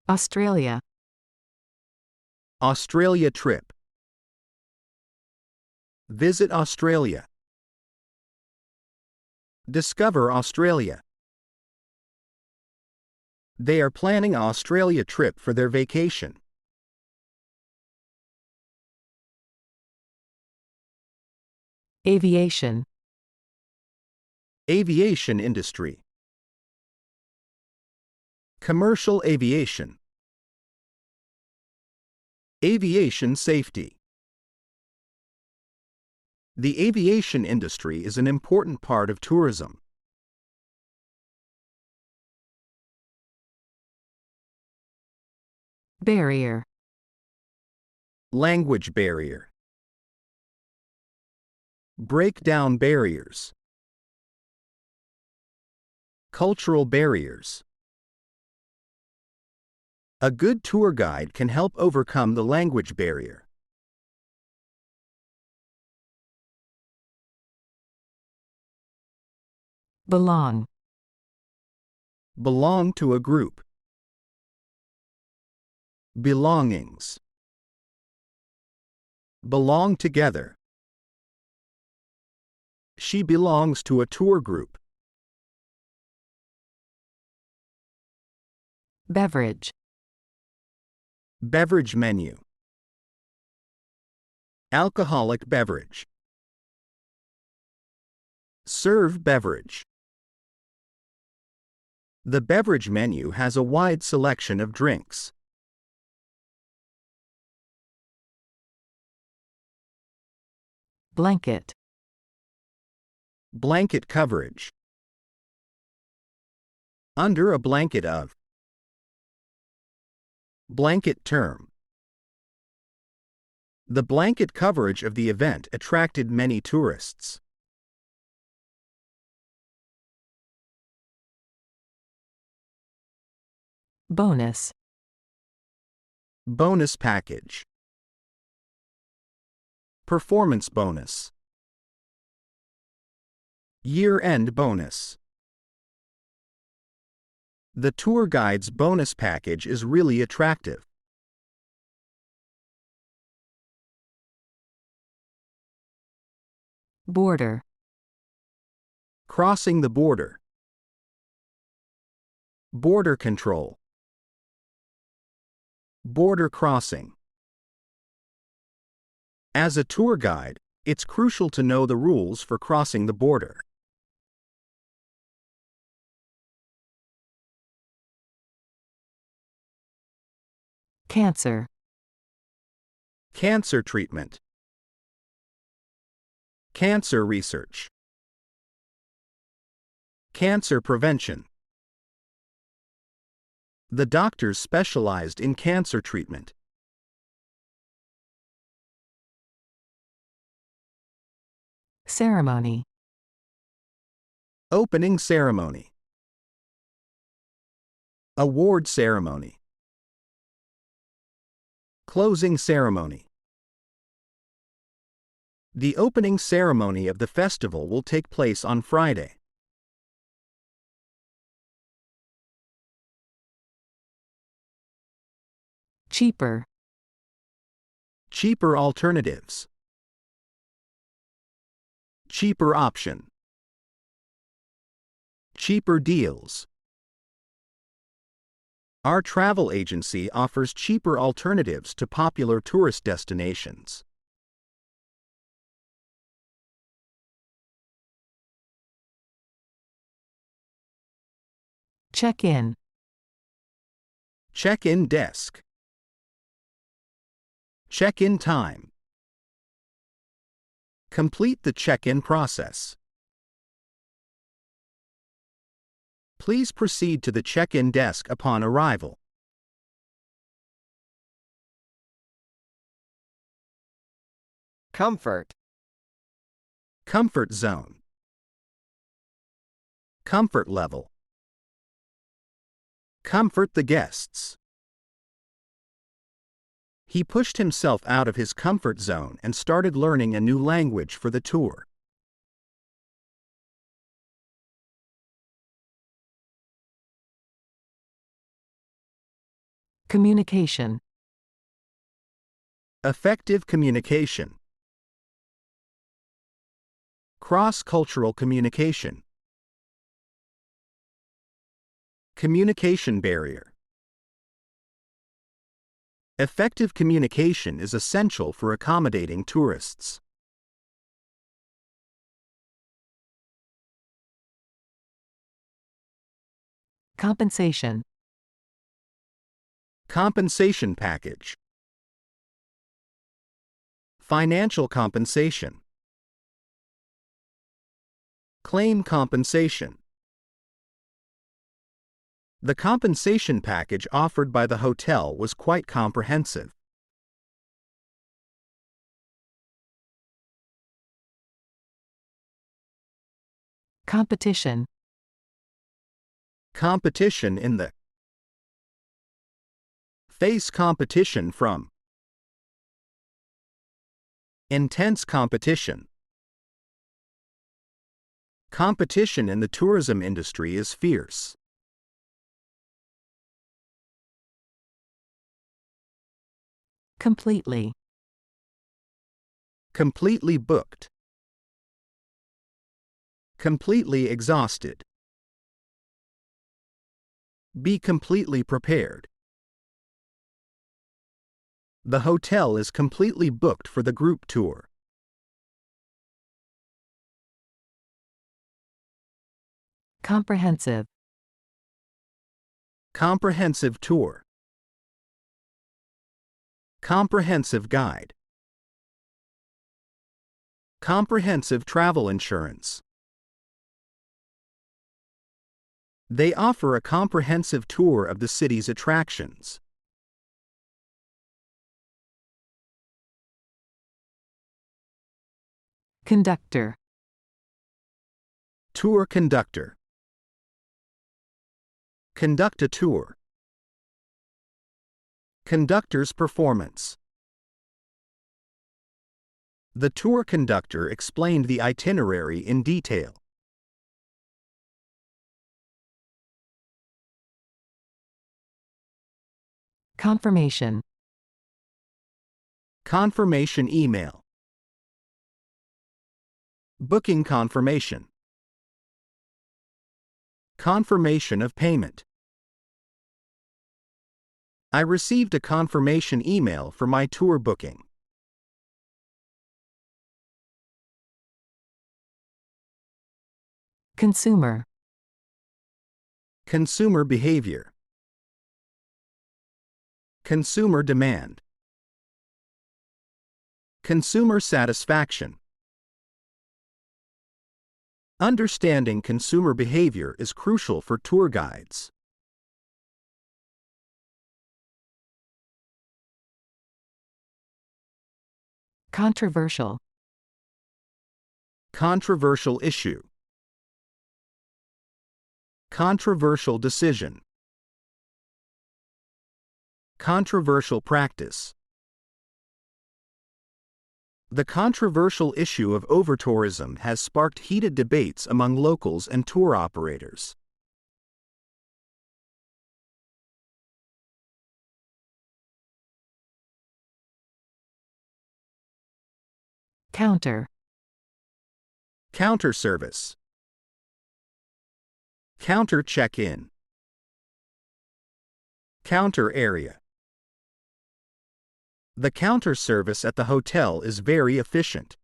Australia. Australia trip. Visit Australia. Discover Australia. They are planning an Australia trip for their vacation. Aviation. Aviation industry. Commercial aviation. Aviation safety. The aviation industry is an important part of tourism. Barrier. Language barrier. Break down barriers. Cultural barriers. A good tour guide can help overcome the language barrier. Belong. Belong to a group. Belongings. Belong together. She belongs to a tour group. Beverage. Beverage menu. Alcoholic beverage. Serve beverage. The beverage menu has a wide selection of drinks. Blanket. Blanket coverage. Under a blanket of. Blanket term. The blanket coverage of the event attracted many tourists. Bonus. Bonus package. Performance bonus. Year-end bonus. The tour guide's bonus package is really attractive. Border. Crossing the border. Border control. Border crossing. As a tour guide, it's crucial to know the rules for crossing the border. Cancer. Cancer treatment. Cancer research. Cancer prevention. The doctors specialized in cancer treatment. Ceremony. Opening ceremony. Award ceremony. Closing ceremony. The opening ceremony of the festival will take place on Friday. Cheaper. Cheaper alternatives. Cheaper option. Cheaper deals. Our travel agency offers cheaper alternatives to popular tourist destinations. Check-in. Check-in desk. Check-in time. Complete the check-in process. Please proceed to the check-in desk upon arrival. Comfort. Comfort zone. Comfort level. Comfort the guests. He pushed himself out of his comfort zone and started learning a new language for the tour. Communication. Effective communication. Cross-cultural communication. Communication barrier. Effective communication is essential for accommodating tourists. Compensation. Compensation package. Financial compensation. Claim compensation. The compensation package offered by the hotel was quite comprehensive. Competition. Competition in the. Face competition from. Intense competition. Competition in the tourism industry is fierce. Completely. Completely booked. Completely exhausted. Be completely prepared. The hotel is completely booked for the group tour. Comprehensive. Comprehensive tour. Comprehensive guide. Comprehensive travel insurance. They offer a comprehensive tour of the city's attractions. Conductor. Tour conductor. Conduct a tour. Conductor's performance. The tour conductor explained the itinerary in detail. Confirmation. Confirmation email. Booking confirmation. Confirmation of payment. I received a confirmation email for my tour booking. Consumer. Consumer behavior. Consumer demand. Consumer satisfaction. Understanding consumer behavior is crucial for tour guides. Controversial. Controversial issue. Controversial decision. Controversial practice. The controversial issue of overtourism has sparked heated debates among locals and tour operators. Counter. Counter service. Counter check-in. Counter area. The counter service at the hotel is very efficient.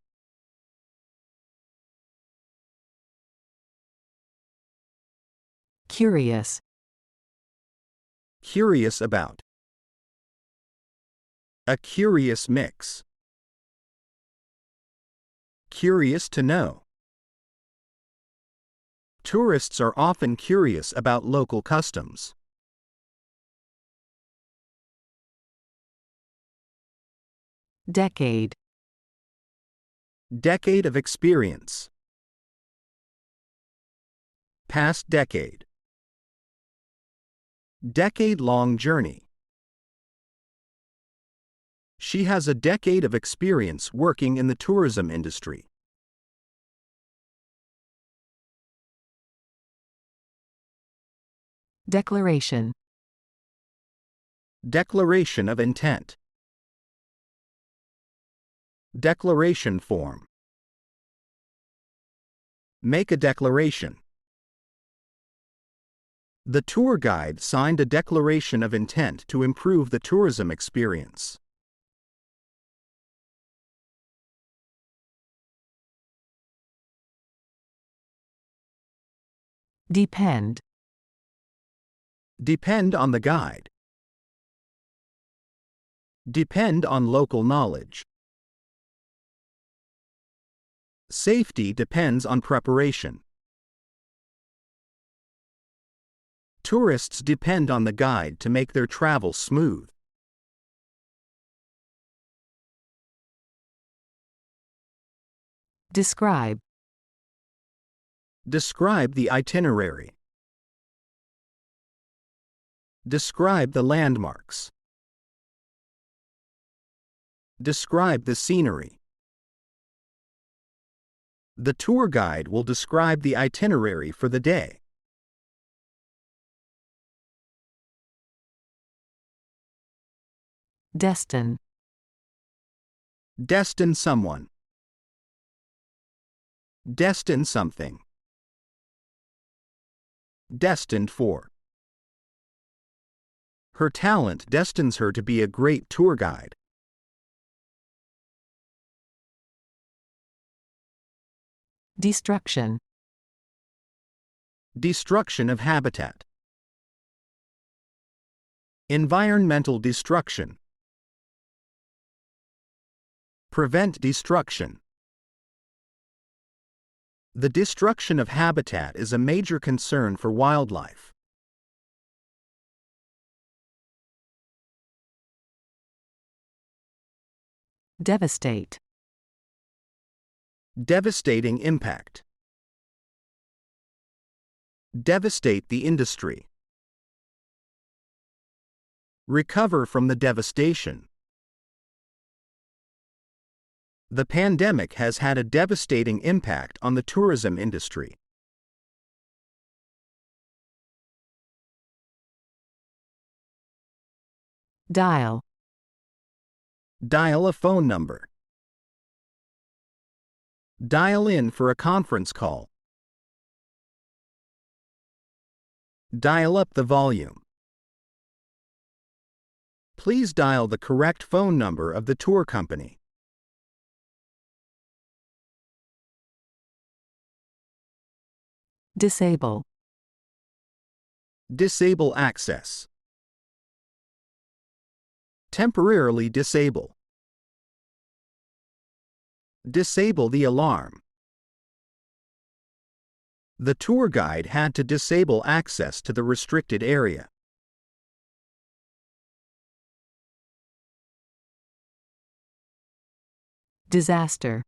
Curious. Curious about. A curious mix. Curious to know. Tourists are often curious about local customs. Decade. Decade of experience. Past decade. Decade-long journey. She has a decade of experience working in the tourism industry. Declaration. Declaration of intent. Declaration form. Make a declaration. The tour guide signed a declaration of intent to improve the tourism experience. Depend. Depend on the guide. Depend on local knowledge. Safety depends on preparation. Tourists depend on the guide to make their travel smooth. Describe. Describe the itinerary. Describe the landmarks. Describe the scenery. The tour guide will describe the itinerary for the day. Destine. Destine someone. Destine something. Destined for. Her talent destines her to be a great tour guide. Destruction. Destruction of habitat. Environmental destruction. Prevent destruction. The destruction of habitat is a major concern for wildlife. Devastate. Devastating impact. Devastate the industry. Recover from the devastation. The pandemic has had a devastating impact on the tourism industry. Dial. Dial a phone number. Dial in for a conference call. Dial up the volume. Please dial the correct phone number of the tour company. Disable. Disable access. Temporarily disable. Disable the alarm. The tour guide had to disable access to the restricted area. Disaster.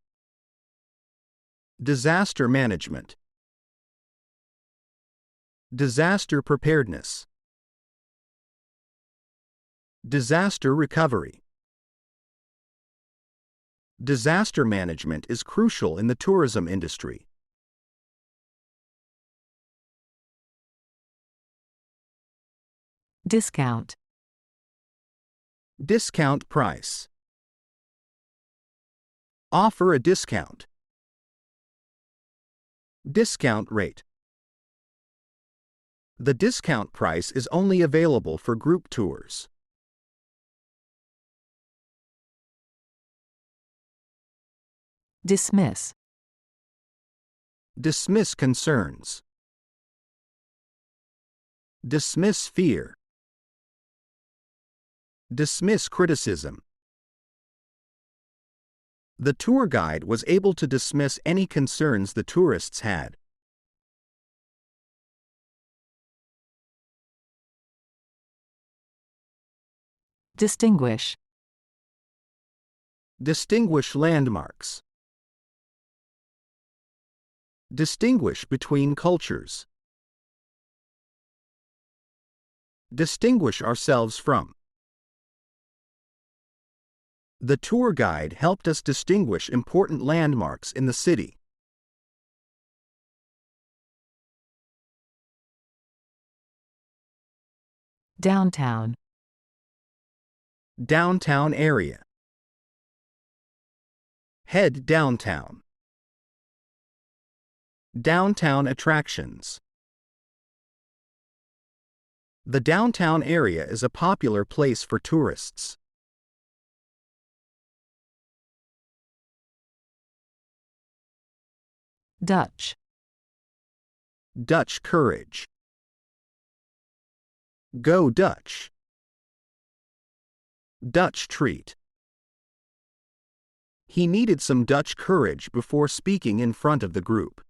Disaster management. Disaster preparedness. Disaster recovery. Disaster management is crucial in the tourism industry. Discount. Discount price. Offer a discount. Discount rate. The discount price is only available for group tours. Dismiss. Dismiss concerns. Dismiss fear. Dismiss criticism. The tour guide was able to dismiss any concerns the tourists had. Distinguish. Distinguish landmarks. Distinguish between cultures. Distinguish ourselves from. The tour guide helped us distinguish important landmarks in the city. Downtown. Downtown area. Head downtown. Downtown attractions. The downtown area is a popular place for tourists. Dutch. Dutch courage. Go Dutch. Dutch treat. He needed some Dutch courage before speaking in front of the group.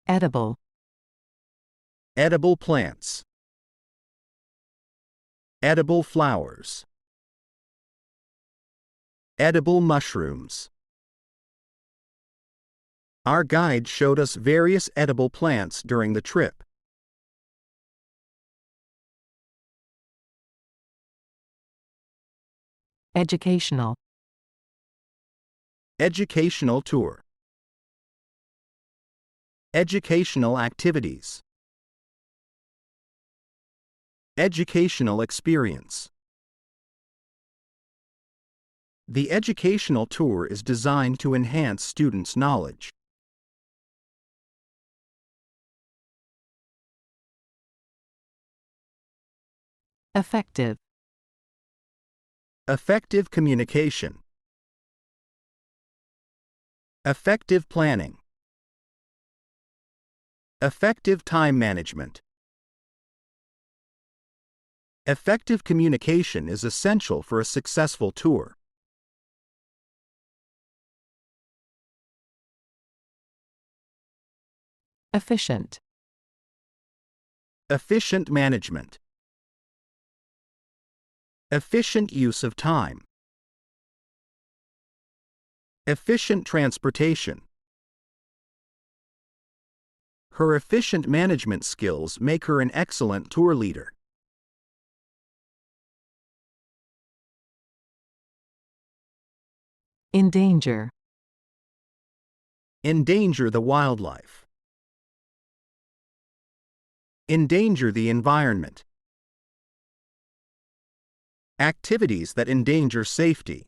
Edible. Edible plants. Edible flowers. Edible mushrooms. Our guide showed us various edible plants during the trip. Educational. Educational tour. Educational activities. Educational experience. The educational tour is designed to enhance students' knowledge. Effective. Effective communication. Effective planning. Effective time management. Effective communication is essential for a successful tour. Efficient. Efficient management. Efficient use of time. Efficient transportation. Her efficient management skills make her an excellent tour leader. Endanger. Endanger the wildlife. Endanger the environment. Activities that endanger safety.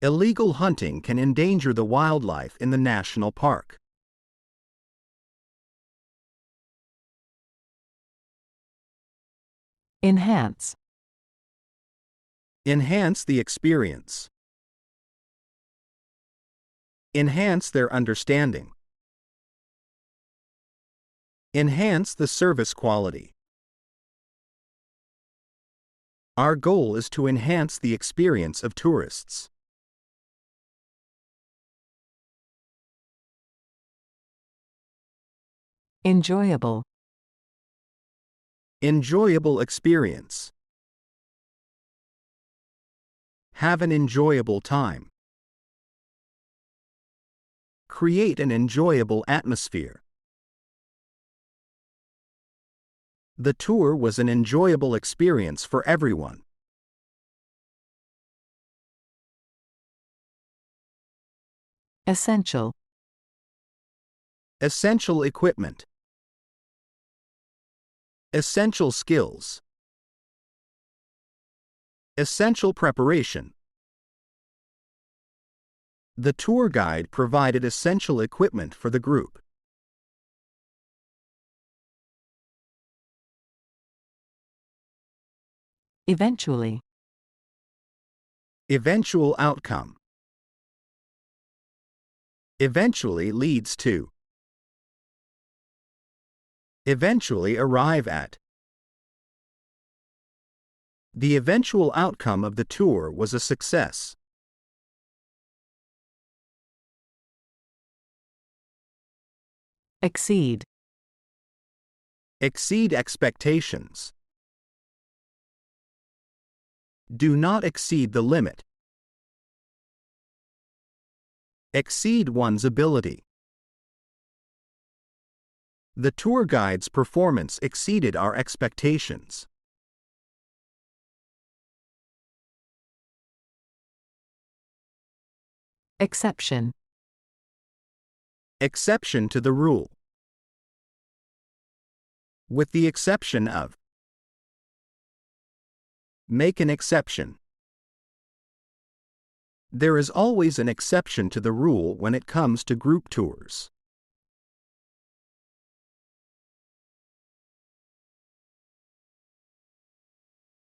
Illegal hunting can endanger the wildlife in the national park. Enhance. Enhance the experience. Enhance their understanding. Enhance the service quality. Our goal is to enhance the experience of tourists. Enjoyable. Enjoyable experience. Have an enjoyable time. Create an enjoyable atmosphere. The tour was an enjoyable experience for everyone. Essential. Essential equipment. Essential skills. Essential preparation. The tour guide provided essential equipment for the group. Eventually. Eventual outcome. Eventually leads to. Eventually arrive at. The eventual outcome of the tour was a success. Exceed. Exceed expectations. Do not exceed the limit. Exceed one's ability. The tour guide's performance exceeded our expectations. Exception. Exception to the rule. With the exception of. Make an exception. There is always an exception to the rule when it comes to group tours.